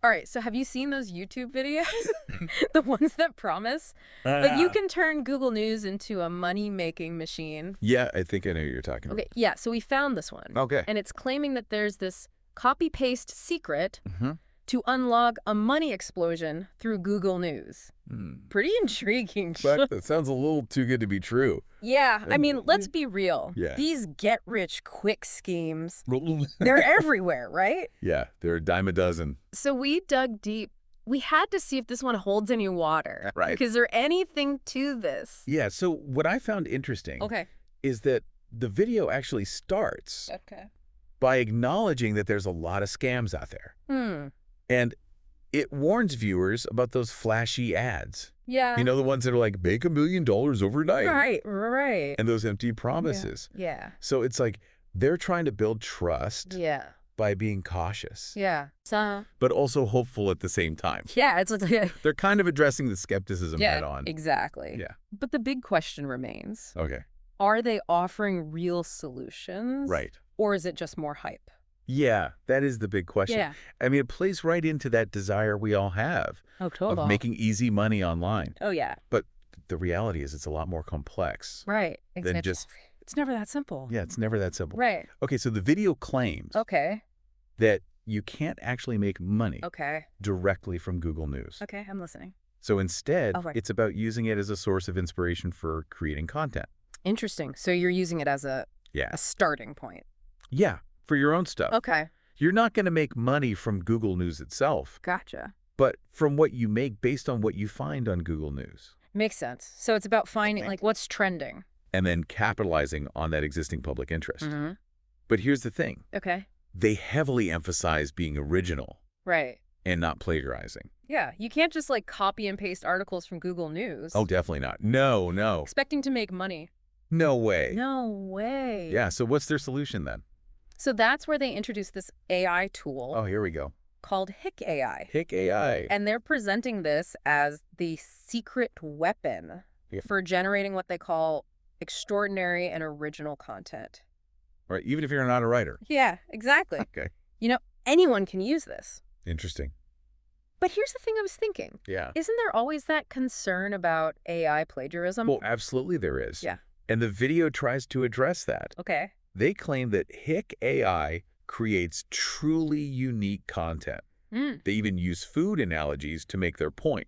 All right, so have you seen those YouTube videos? The ones that promise? Like, you can turn Google News into a money-making machine. Yeah, I think I know what you're talking Okay, about. yeah, so we found this one. Okay. And it's claiming that there's this copy-paste secret Mm-hmm. to unlock a money explosion through Google News. Pretty intriguing. But that sounds a little too good to be true. Yeah, I mean, let's be real. Yeah. These get-rich-quick schemes, they're everywhere, right? Yeah, they're a dime a dozen. So we dug deep. We had to see if this one holds any water. Right. Like, is there anything to this? Yeah, so what I found interesting is that the video actually starts by acknowledging that there's a lot of scams out there. And it warns viewers about those flashy ads. Yeah. You know, the ones that are like, make $1 million overnight. Right. And those empty promises. Yeah. So it's like they're trying to build trust Yeah. by being cautious. Yeah. So. But also hopeful at the same time. Yeah, it's like. They're kind of addressing the skepticism head on. Exactly. Yeah. But the big question remains. Okay. Are they offering real solutions? Right. Or is it just more hype? Yeah, that is the big question. Yeah. I mean, it plays right into that desire we all have of making easy money online. Oh, yeah. But the reality is it's a lot more complex. Right. Than just... It's never that simple. Yeah, it's never that simple. Right. Okay, so the video claims that you can't actually make money directly from Google News. Okay, I'm listening. So instead, it's about using it as a source of inspiration for creating content. Interesting. So you're using it as a starting point. Yeah, for your own stuff. Okay. You're not going to make money from Google News itself. Gotcha. But from what you make based on what you find on Google News. Makes sense. So it's about finding, like, what's trending. And then capitalizing on that existing public interest. But here's the thing. Okay. They heavily emphasize being original. Right. And not plagiarizing. Yeah. You can't just, like, copy and paste articles from Google News. Oh, definitely not. No. Expecting to make money. No way. No way. Yeah, so what's their solution then? So that's where they introduced this AI tool. Oh, here we go. Called Hix AI. Hix AI. And they're presenting this as the secret weapon for generating what they call extraordinary and original content. Right, even if you're not a writer. Yeah, exactly. Okay. You know, anyone can use this. Interesting. But here's the thing I was thinking. Yeah. Isn't there always that concern about AI plagiarism? Well, absolutely there is. Yeah. And the video tries to address that. Okay. They claim that Hix AI creates truly unique content. They even use food analogies to make their point.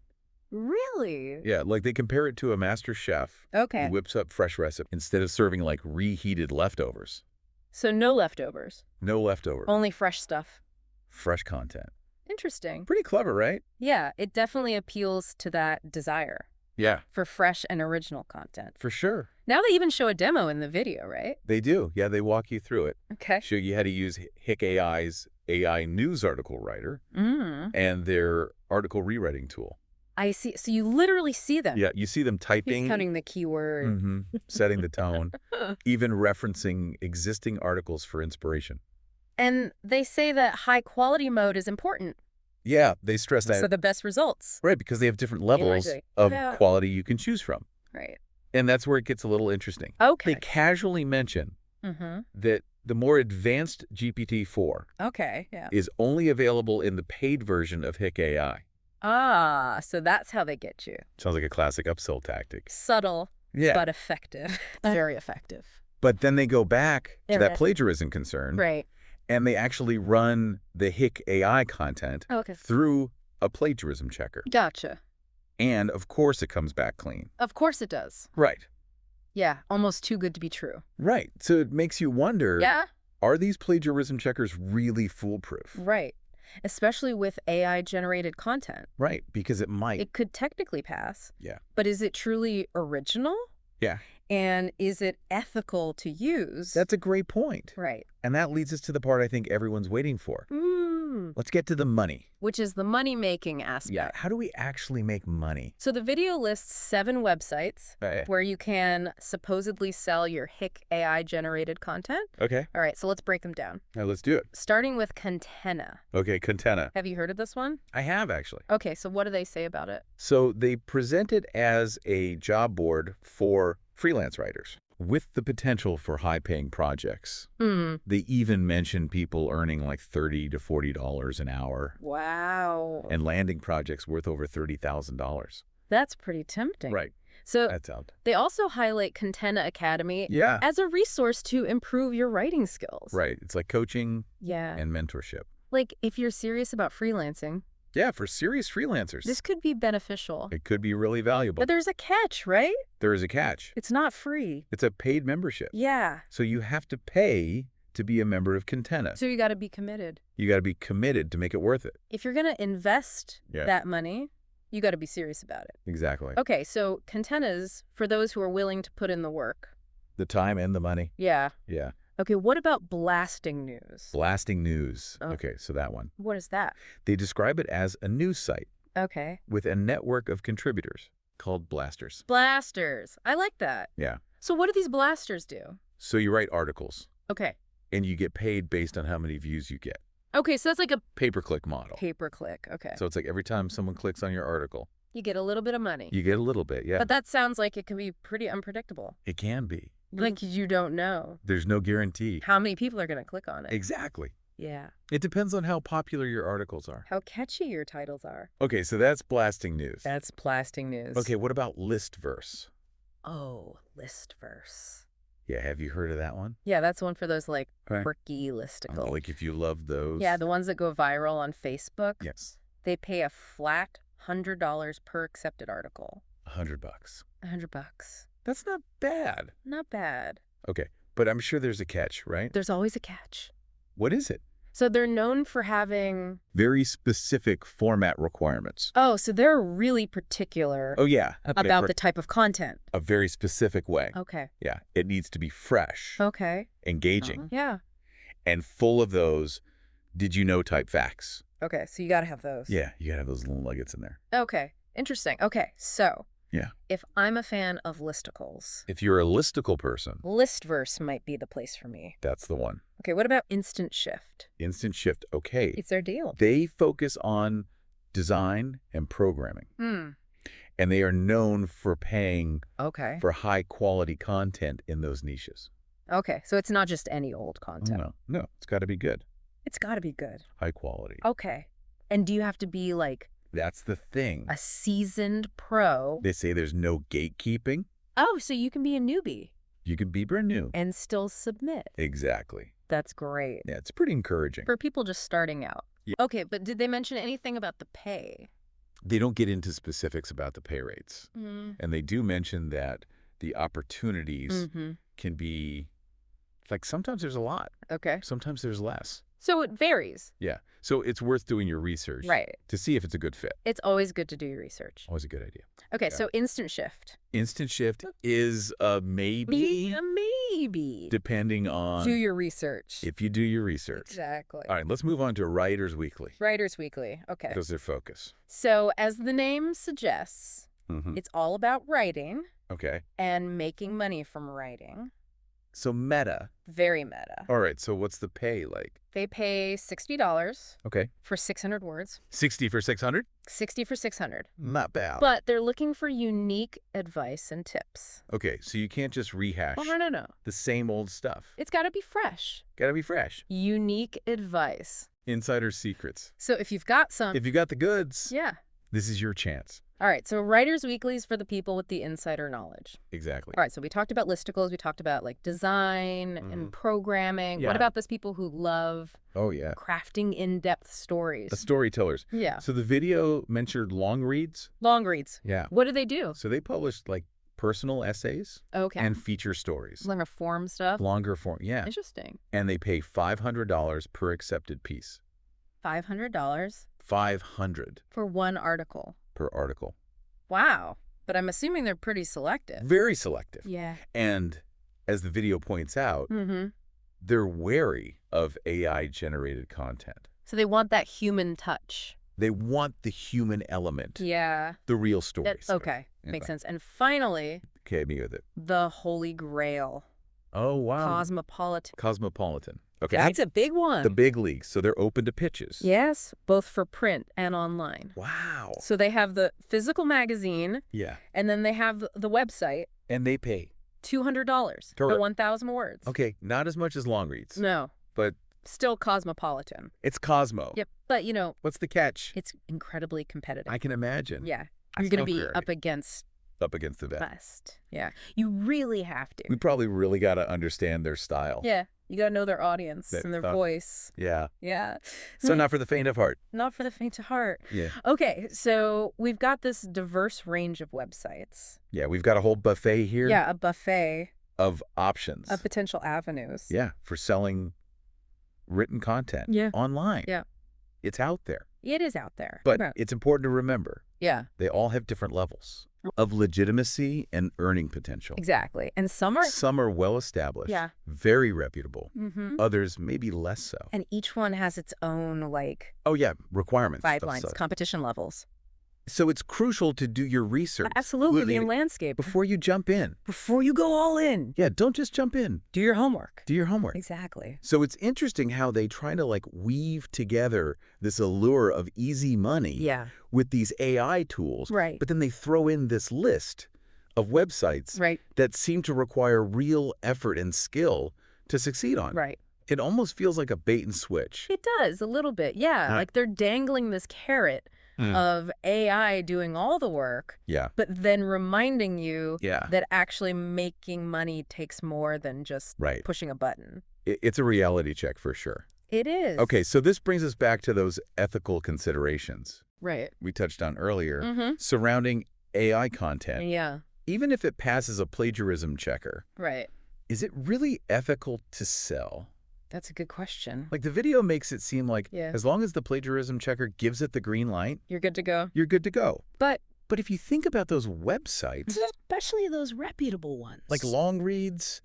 Really? Yeah, like they compare it to a master chef who whips up fresh recipes instead of serving like reheated leftovers. So no leftovers? No leftovers. Only fresh stuff? Fresh content. Interesting. Pretty clever, right? Yeah, it definitely appeals to that desire. Yeah. For fresh and original content. For sure. Now they even show a demo in the video, right? They do. Yeah, they walk you through it. Okay. Show you how to use Hix AI's AI news article writer and their article rewriting tool. I see. So you literally see them. Yeah, you see them typing. He's counting the keyword. Setting the tone. Even referencing existing articles for inspiration. And they say that high quality mode is important. Yeah, they stress that. So the best results. Right, because they have different levels of quality you can choose from. Right. And that's where it gets a little interesting. Okay. They casually mention that the more advanced GPT-4 is only available in the paid version of Hix AI. Ah, so that's how they get you. Sounds like a classic upsell tactic. Subtle, but effective. Very effective. But then they go back to that plagiarism concern. Right. And they actually run the Hix AI content through a plagiarism checker. Gotcha. And, of course, it comes back clean. Of course it does. Right. Yeah, almost too good to be true. Right. So it makes you wonder, are these plagiarism checkers really foolproof? Right. Especially with AI-generated content. Right, because it might. It could technically pass. Yeah. But is it truly original? Yeah. And is it ethical to use? That's a great point. Right. And that leads us to the part I think everyone's waiting for. Let's get to the money. Which is the money-making aspect. Yeah, how do we actually make money? So the video lists 7 websites where you can supposedly sell your Hix AI-generated content. Okay. All right, so let's break them down. Now let's do it. Starting with Contena. Okay, Contena. Have you heard of this one? I have, actually. Okay, so what do they say about it? So they present it as a job board for freelance writers. with the potential for high-paying projects. Hmm. They even mention people earning like $30 to $40 an hour. Wow. And landing projects worth over $30,000. That's pretty tempting. Right. So That's out. they also highlight Contena Academy as a resource to improve your writing skills. Right. It's like coaching and mentorship. Like if you're serious about freelancing. Yeah, for serious freelancers. This could be beneficial. It could be really valuable. But there's a catch, right? There is a catch. It's not free. It's a paid membership. Yeah. So you have to pay to be a member of Contena. So you got to be committed. You got to be committed to make it worth it. If you're going to invest that money, you got to be serious about it. Exactly. Okay, so Contena's for those who are willing to put in the work. The time and the money. Yeah. Yeah. Okay, what about Blasting News? Blasting News. Okay, so that one. What is that? They describe it as a news site. Okay. With a network of contributors called blasters. Blasters. I like that. Yeah. So what do these blasters do? So you write articles. Okay. And you get paid based on how many views you get. Okay, so that's like a pay-per-click model. Pay-per-click, okay. So it's like every time someone clicks on your article, you get a little bit of money. You get a little bit, yeah. But that sounds like it can be pretty unpredictable. It can be. Like you don't know. There's no guarantee. How many people are going to click on it? Exactly. Yeah. It depends on how popular your articles are. How catchy your titles are. Okay, so that's Blasting News. That's Blasting News. Okay, what about Listverse? Oh, Listverse. Yeah, have you heard of that one? Yeah, that's one for those like quirky listicles. Like if you love those. Yeah, the ones that go viral on Facebook. Yes. They pay a flat $100 per accepted article. $100. $100. That's not bad. Not bad. Okay, but I'm sure there's a catch, right? There's always a catch. What is it? So they're known for having very specific format requirements. Oh, so they're really particular. Oh, yeah. About the type of content. A very specific way. Okay. Yeah. It needs to be fresh. Okay. Engaging. Yeah. And full of those did you know type facts. Okay. So you got to have those. Yeah. You got to have those little nuggets in there. Okay. Interesting. Okay. So. Yeah. If I'm a fan of listicles. If you're a listicle person. Listverse might be the place for me. That's the one. Okay, what about Instant Shift? Instant Shift, okay. It's their deal. They focus on design and programming. And they are known for paying for high-quality content in those niches. Okay, so it's not just any old content. No, it's got to be good. It's got to be good. High quality. Okay. And do you have to be like... That's the thing. A seasoned pro. They say there's no gatekeeping. Oh, so you can be a newbie. You can be brand new. And still submit. Exactly. That's great. Yeah, it's pretty encouraging. For people just starting out. Yeah. Okay, but did they mention anything about the pay? They don't get into specifics about the pay rates. And they do mention that the opportunities can be, like sometimes there's a lot. Okay. Sometimes there's less. So it varies. Yeah. So it's worth doing your research. Right. To see if it's a good fit. It's always good to do your research. Always a good idea. Okay, so Instant Shift. Instant Shift is a maybe. A maybe. Depending on... Do your research. If you do your research. Exactly. All right, let's move on to Writers Weekly. Writers Weekly, okay. Because their focus. So as the name suggests, it's all about writing. Okay. And making money from writing. So meta. Very meta. All right, so what's the pay like? They pay $60 for 600 words. 60 for 600? 60 for 600. Not bad. But they're looking for unique advice and tips. Okay, so you can't just rehash no. the same old stuff. It's got to be fresh. Got to be fresh. Unique advice. Insider secrets. So if you've got some... If you got the goods... Yeah. This is your chance. All right, so Writers Weekly is for the people with the insider knowledge. Exactly. All right, so we talked about listicles. We talked about like design and programming. Yeah. What about those people who love crafting in-depth stories? The storytellers. Yeah. So the video mentioned long reads. Long reads. Yeah. What do they do? So they published like personal essays and feature stories. Longer form stuff? Longer form, yeah. Interesting. And they pay $500 per accepted piece. $500? $500. For one article. Per article. Wow. But I'm assuming they're pretty selective. Very selective. Yeah. And as the video points out, they're wary of AI-generated content. So they want that human touch. They want the human element. Yeah. The real stories. Okay. Makes sense. And finally, me with it. The Holy Grail. Oh, wow. Cosmopolitan. Okay. That's a big one. The big leagues. So they're open to pitches. Yes, both for print and online. Wow. So they have the physical magazine. Yeah. And then they have the website. And they pay. $200 for 1,000 words. Okay, not as much as long reads. No. But still Cosmopolitan. It's Cosmo. Yep. But, what's the catch? It's incredibly competitive. I can imagine. Yeah. You're going to be up against the best. Yeah. You really have to. We probably really got to understand their style. Yeah. You got to know their audience and their voice. Yeah. Yeah. So not for the faint of heart. Not for the faint of heart. Yeah. Okay. So we've got this diverse range of websites. Yeah. We've got a whole buffet here. Yeah. A buffet. Of options. Of potential avenues. Yeah. For selling written content. Yeah. Online. Yeah. It's out there. It is out there. But it's important to remember. Yeah. They all have different levels of legitimacy and earning potential. Exactly. And some are well established. Yeah. Very reputable. Mm-hmm. Others maybe less so. And each one has its own requirements. Guidelines, competition levels. So it's crucial to do your research. Absolutely, in landscape. Before you jump in. Before you go all in. Yeah, don't just jump in. Do your homework. Exactly. So it's interesting how they try to weave together this allure of easy money with these AI tools. Right. But then they throw in this list of websites that seem to require real effort and skill to succeed on. Right. It almost feels like a bait and switch. It does, a little bit. Yeah, like they're dangling this carrot of AI doing all the work, but then reminding you that actually making money takes more than just pushing a button. It's a reality check for sure. It is. Okay, so this brings us back to those ethical considerations we touched on earlier surrounding AI content. Yeah. Even if it passes a plagiarism checker, is it really ethical to sell? That's a good question. The video makes it seem like as long as the plagiarism checker gives it the green light, you're good to go. You're good to go. But if you think about those websites, especially those reputable ones, like Long Reads,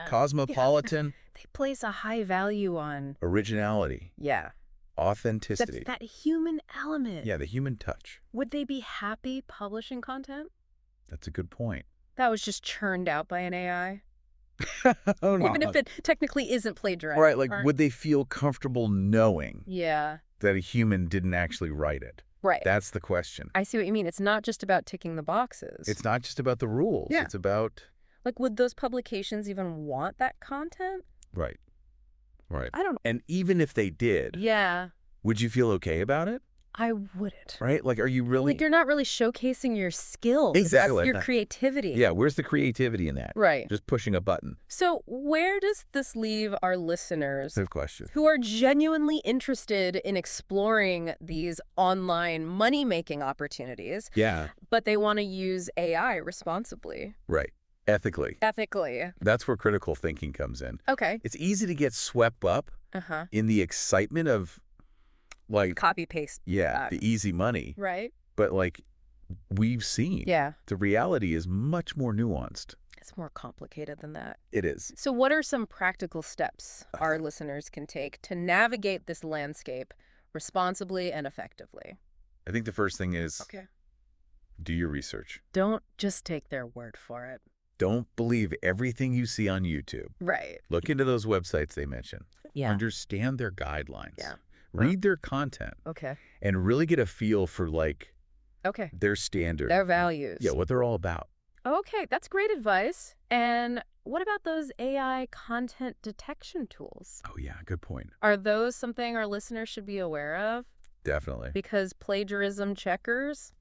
Cosmopolitan, they place a high value on originality. Yeah. Authenticity. That human element. Yeah, the human touch. Would they be happy publishing content? That's a good point. That was just churned out by an AI? Oh, no. Even if it technically isn't plagiarized. Right, would they feel comfortable knowing that a human didn't actually write it? Right. That's the question. I see what you mean. It's not just about ticking the boxes. It's not just about the rules. Yeah. It's about... would those publications even want that content? Right. I don't know. And even if they did, would you feel okay about it? I wouldn't. Right? Are you really... you're not really showcasing your skills. Exactly. Your creativity. Yeah, where's the creativity in that? Right. Just pushing a button. So where does this leave our listeners Good question. who are genuinely interested in exploring these online money-making opportunities, but they want to use AI responsibly? Right. Ethically. That's where critical thinking comes in. Okay. It's easy to get swept up in the excitement of copy paste. Yeah, the easy money. Right. But we've seen, the reality is much more nuanced. It's more complicated than that. It is. So what are some practical steps our listeners can take to navigate this landscape responsibly and effectively? I think the first thing is do your research. Don't just take their word for it. Don't believe everything you see on YouTube. Right. Look into those websites they mentioned. Yeah. Understand their guidelines. Yeah. Read their content. Okay. And really get a feel for their standard. Their values. Yeah, what they're all about. Okay, that's great advice. And what about those AI content detection tools? Oh, yeah, good point. Are those something our listeners should be aware of? Definitely. Because plagiarism checkers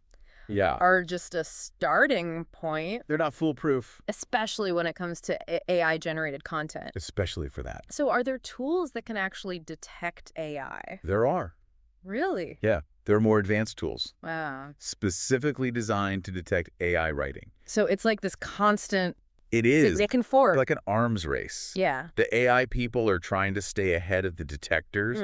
are just a starting point. They're not foolproof. Especially when it comes to AI-generated content. Especially for that. So are there tools that can actually detect AI? There are. Really? Yeah. There are more advanced tools. Wow. Specifically designed to detect AI writing. So it's like this constant... It is. Back and forth. Like an arms race. Yeah. The AI people are trying to stay ahead of the detectors,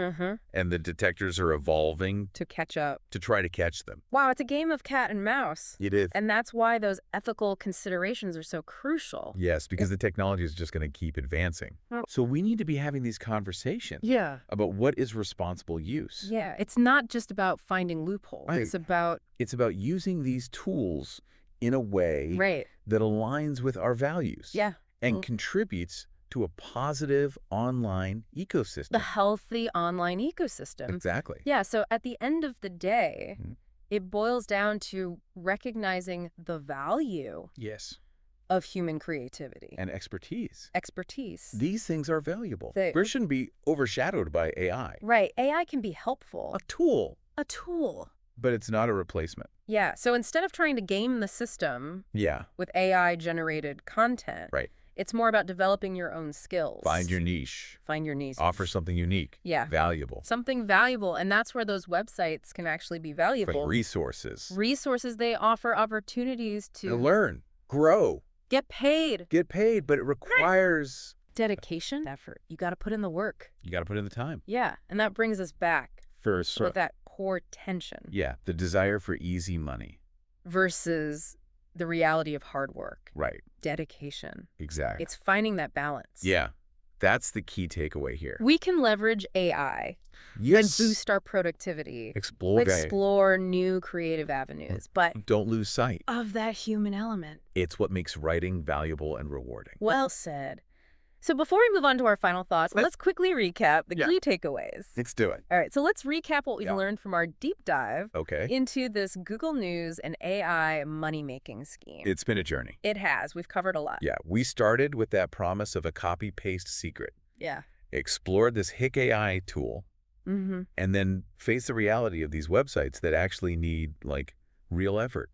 and the detectors are evolving to catch up. To try to catch them. Wow, it's a game of cat and mouse. It is. And that's why those ethical considerations are so crucial. Yes, because the technology is just going to keep advancing. So we need to be having these conversations about what is responsible use. Yeah, it's not just about finding loopholes. Right. It's about using these tools in a way that aligns with our values and contributes to a positive online ecosystem. The healthy online ecosystem. Exactly. Yeah, so at the end of the day, it boils down to recognizing the value of human creativity. And expertise. Expertise. These things are valuable. They shouldn't be overshadowed by AI. Right. AI can be helpful. A tool. A tool. But it's not a replacement. Yeah. So instead of trying to game the system with AI-generated content, it's more about developing your own skills. Find your niche. Find your niche. Offer something unique. Yeah. Valuable. Something valuable. And that's where those websites can actually be valuable. For resources. Resources, they offer opportunities to learn, grow. Get paid. Get paid, but it requires dedication, effort. You got to put in the work. You got to put in the time. Yeah. And that brings us back with that core tension. Yeah. The desire for easy money. Versus the reality of hard work. Right. Dedication. Exactly. It's finding that balance. Yeah. That's the key takeaway here. We can leverage AI and boost our productivity. Explore new creative avenues. But don't lose sight of that human element. It's what makes writing valuable and rewarding. Well said. So before we move on to our final thoughts, let's quickly recap the key takeaways. Let's do it. All right, so let's recap what we've learned from our deep dive into this Google News and AI money-making scheme. It's been a journey. It has. We've covered a lot. Yeah, we started with that promise of a copy-paste secret. Yeah. Explored this Hix AI tool, and then faced the reality of these websites that actually need, like, real effort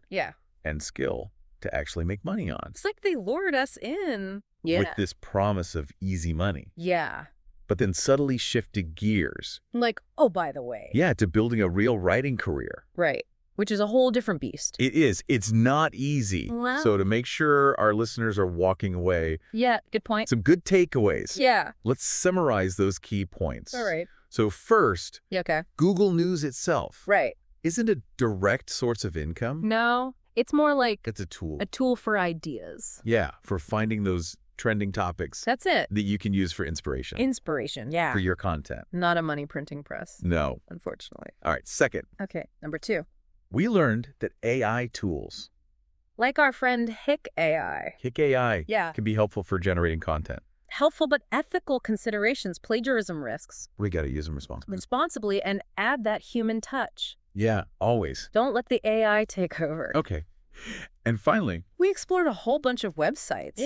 and skill to actually make money on. It's like they lured us in. With this promise of easy money. Yeah. But then subtly shifted gears. Like, oh, by the way. Yeah, to building a real writing career. Right. Which is a whole different beast. It is. It's not easy. Wow. So to make sure our listeners are walking away. Yeah, good point. Some good takeaways. Yeah. Let's summarize those key points. All right. So first, okay. Google News itself. Right. Isn't a direct source of income. No. It's more like it's a tool. A tool for ideas. Yeah, for finding those trending topics. That's it. That you can use for inspiration. Inspiration, yeah. For your content. Not a money printing press. No. Unfortunately. All right, second. Okay, number 2. We learned that AI tools. Like our friend Hix AI. Hix AI can be helpful for generating content. Helpful but ethical considerations, plagiarism risks. We got to use them responsibly. Responsibly and add that human touch. Yeah, always. Don't let the AI take over. Okay. And finally, we explored a whole bunch of websites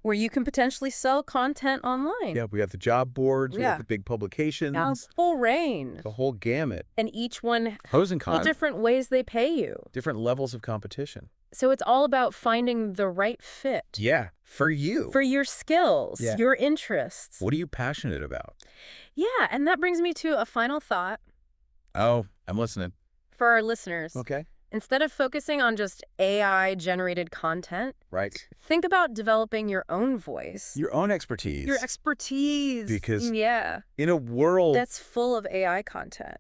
where you can potentially sell content online. Yeah, we have the job boards, we have the big publications. A full range. The whole gamut. And each one pros and cons. Different ways they pay you. Different levels of competition. So it's all about finding the right fit. Yeah, for you. For your skills, your interests. What are you passionate about? Yeah, and that brings me to a final thought. Oh, I'm listening. For our listeners. Okay. Instead of focusing on just AI-generated content, think about developing your own voice. Your own expertise. Your expertise. Because in a world that's full of AI content,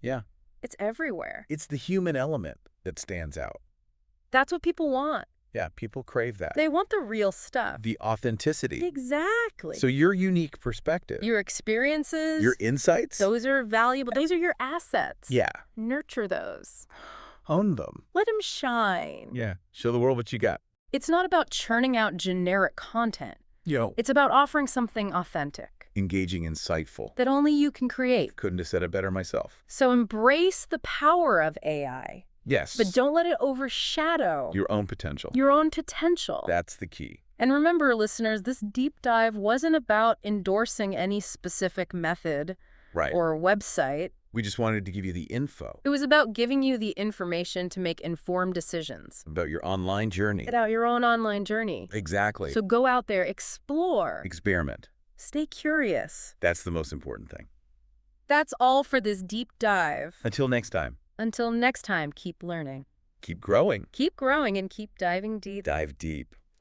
it's everywhere. It's the human element that stands out. That's what people want. Yeah, people crave that. They want the real stuff. The authenticity. Exactly. So your unique perspective. Your experiences. Your insights. Those are valuable. Those are your assets. Yeah. Nurture those. Own them. Let them shine. Yeah. Show the world what you got. It's not about churning out generic content. Yo. It's about offering something authentic. Engaging, insightful. That only you can create. Couldn't have said it better myself. So embrace the power of AI. Yes. But don't let it overshadow your own potential. Your own potential. That's the key. And remember, listeners, this deep dive wasn't about endorsing any specific method or website. We just wanted to give you the info. It was about giving you the information to make informed decisions. About your online journey. About your own online journey. Exactly. So go out there, explore. Experiment. Stay curious. That's the most important thing. That's all for this deep dive. Until next time. Until next time, keep learning. Keep growing. Keep growing and keep diving deep. Dive deep.